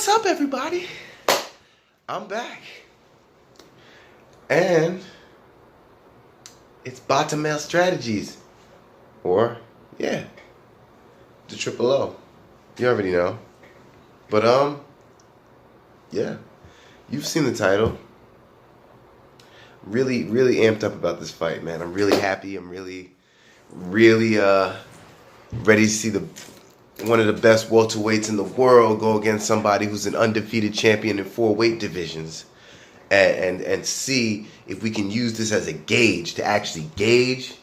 What's up, everybody? I'm back. And it's Bottom Male Strategies. Or, yeah, the Triple O. You already know. But, yeah. You've seen the title. Really amped up about this fight, man. I'm really happy. I'm really ready to see one of the best welterweights in the world go against somebody who's an undefeated champion in 4 weight divisions, and see if we can use this as a gauge to actually gauge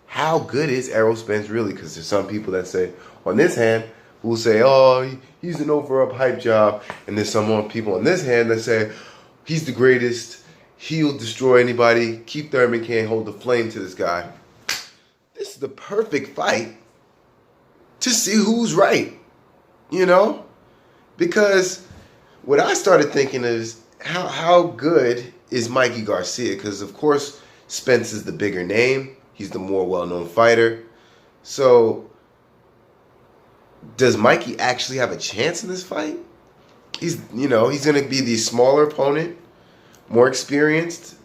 how good is Errol Spence really. Because there's some people that say, on this hand, who will say, oh, he's an over-up hype job, and there's some more people on this hand that say, he's the greatest, he'll destroy anybody, Keith Thurman can't hold the flame to this guy. This is the perfect fight to see who's right, you know? Because what I started thinking is, how good is Mikey Garcia? Because, of course, Spence is the bigger name. He's the more well-known fighter. So, does Mikey actually have a chance in this fight? He's going to be the smaller opponent, more experienced,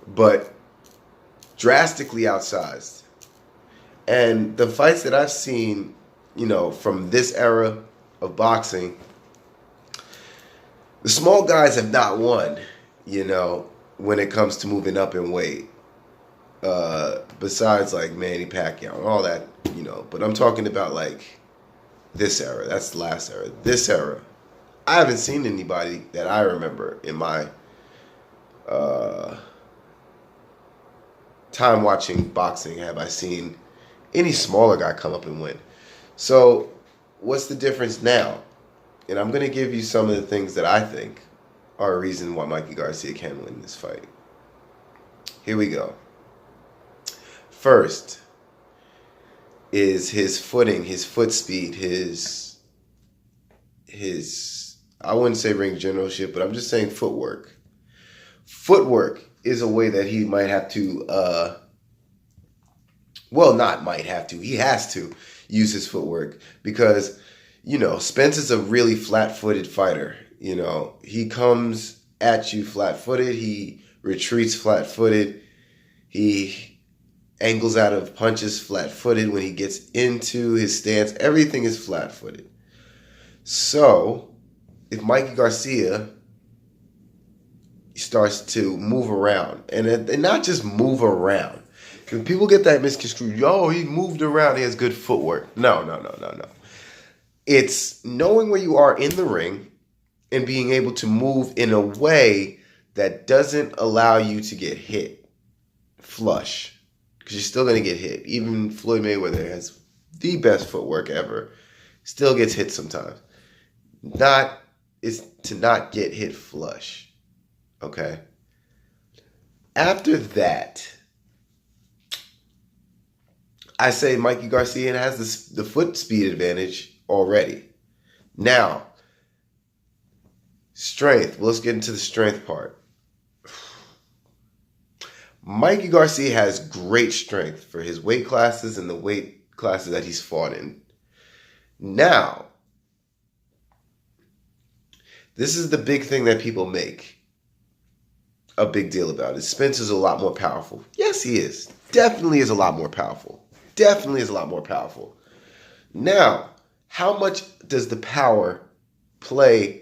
but drastically outsized. And the fights that I've seen, from this era of boxing, the small guys have not won, when it comes to moving up in weight. Besides, like, Manny Pacquiao and all that, But I'm talking about, like, this era. That's the last era. This era. I haven't seen anybody that I remember in my time watching boxing have I seen any smaller guy come up and win. So, what's the difference now? And I'm going to give you some of the things that I think are a reason why Mikey Garcia can win this fight. Here we go. First is his footing, his foot speed, his I wouldn't say ring generalship, but I'm just saying footwork. Footwork is a way that he might have to, not might have to, he has to use his footwork because, Spence is a really flat-footed fighter. He comes at you flat-footed. He retreats flat-footed. He angles out of punches flat-footed. When he gets into his stance, everything is flat-footed. So, if Mikey Garcia starts to move around, and not just move around, because people get that misconstrued. Yo, he moved around. He has good footwork. No. It's knowing where you are in the ring and being able to move in a way that doesn't allow you to get hit flush. Because you're still going to get hit. Even Floyd Mayweather has the best footwork ever. Still gets hit sometimes. Is to not get hit flush. Okay? After that, I say Mikey Garcia has the foot speed advantage already. Now, strength. Well, let's get into the strength part. Mikey Garcia has great strength for his weight classes and the weight classes that he's fought in. Now, this is the big thing that people make a big deal about. Spence is a lot more powerful. Yes, he is. Definitely is a lot more powerful. Now, how much does the power play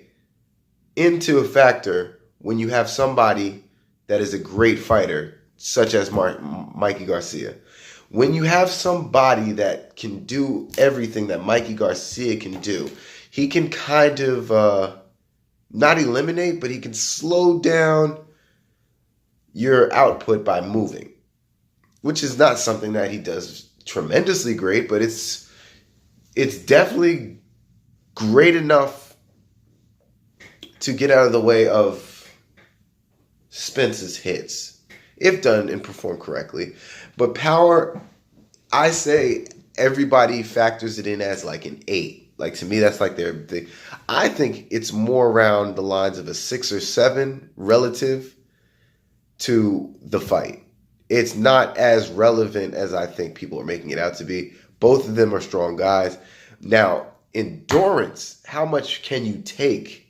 into a factor when you have somebody that is a great fighter, such as Mikey Garcia? When you have somebody that can do everything that Mikey Garcia can do, he can kind of not eliminate, but he can slow down your output by moving, which is not something that he does tremendously great, but it's definitely great enough to get out of the way of Spence's hits, if done and performed correctly. But power, I say everybody factors it in as like an 8. Like, to me, that's like their thing. I think it's more around the lines of a 6 or 7 relative to the fight. It's not as relevant as I think people are making it out to be. Both of them are strong guys. Now, endurance, how much can you take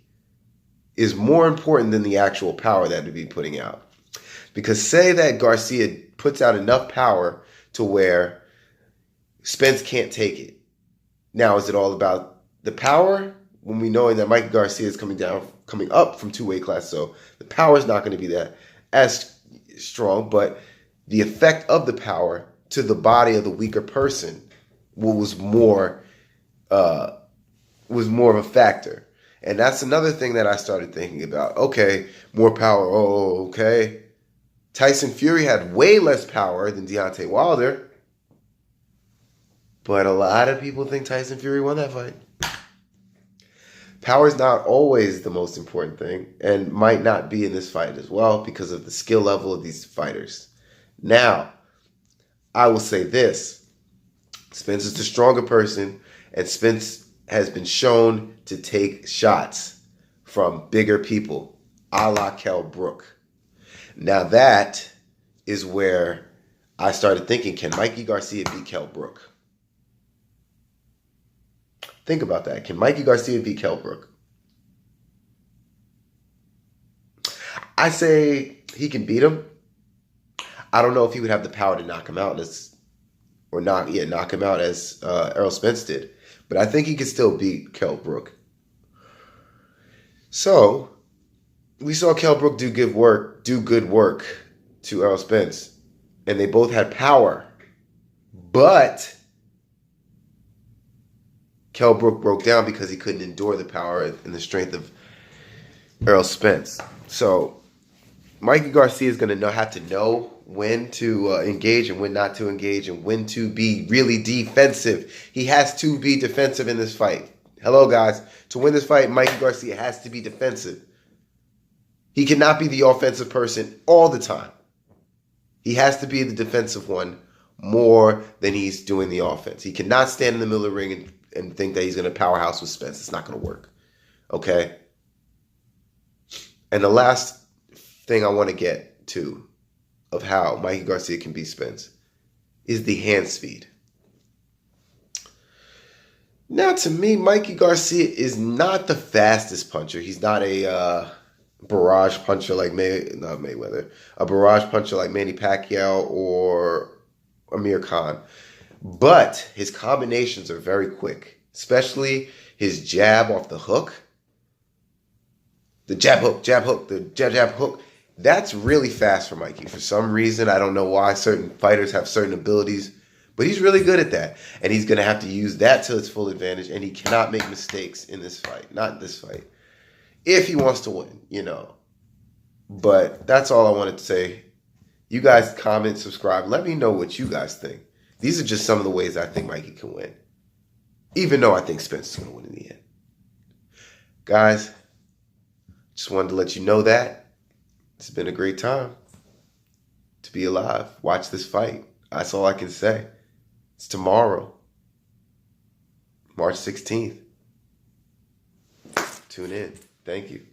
is more important than the actual power that he'd be putting out. Because say that Garcia puts out enough power to where Spence can't take it. Now, is it all about the power? When we know that Mikey Garcia is coming up from 2 weight classes, so the power is not going to be that as strong, but the effect of the power to the body of the weaker person was more of a factor. And that's another thing that I started thinking about. Okay, more power. Oh, okay. Tyson Fury had way less power than Deontay Wilder. But a lot of people think Tyson Fury won that fight. Power is not always the most important thing and might not be in this fight as well because of the skill level of these fighters. Now, I will say this. Spence is the stronger person, and Spence has been shown to take shots from bigger people, a la Kell Brook. Now that is where I started thinking, can Mikey Garcia beat Kell Brook? Think about that. Can Mikey Garcia beat Kell Brook? I say he can beat him. I don't know if he would have the power to knock him out knock him out as Errol Spence did. But I think he could still beat Kell Brook. So we saw Kell Brook do good work to Errol Spence, and they both had power. But Kell Brook broke down because he couldn't endure the power and the strength of Errol Spence. So Mikey Garcia is going to have to know when to engage and when not to engage and when to be really defensive. He has to be defensive in this fight. Hello, guys. To win this fight, Mikey Garcia has to be defensive. He cannot be the offensive person all the time. He has to be the defensive one more than he's doing the offense. He cannot stand in the middle of the ring and think that he's going to powerhouse with Spence. It's not going to work. Okay? And the last thing I want to get to of how Mikey Garcia can beat Spence is the hand speed. Now, to me, Mikey Garcia is not the fastest puncher. He's not a barrage puncher like Mayweather, a barrage puncher like Manny Pacquiao or Amir Khan. But his combinations are very quick, especially his jab off the hook. The jab hook, the jab hook. That's really fast for Mikey. For some reason, I don't know why certain fighters have certain abilities, but he's really good at that. And he's going to have to use that to its full advantage, and he cannot make mistakes in this fight. Not in this fight. If he wants to win, But that's all I wanted to say. You guys comment, subscribe. Let me know what you guys think. These are just some of the ways I think Mikey can win. Even though I think Spence is going to win in the end. Guys, just wanted to let you know that. It's been a great time to be alive. Watch this fight. That's all I can say. It's tomorrow, March 16th. Tune in. Thank you.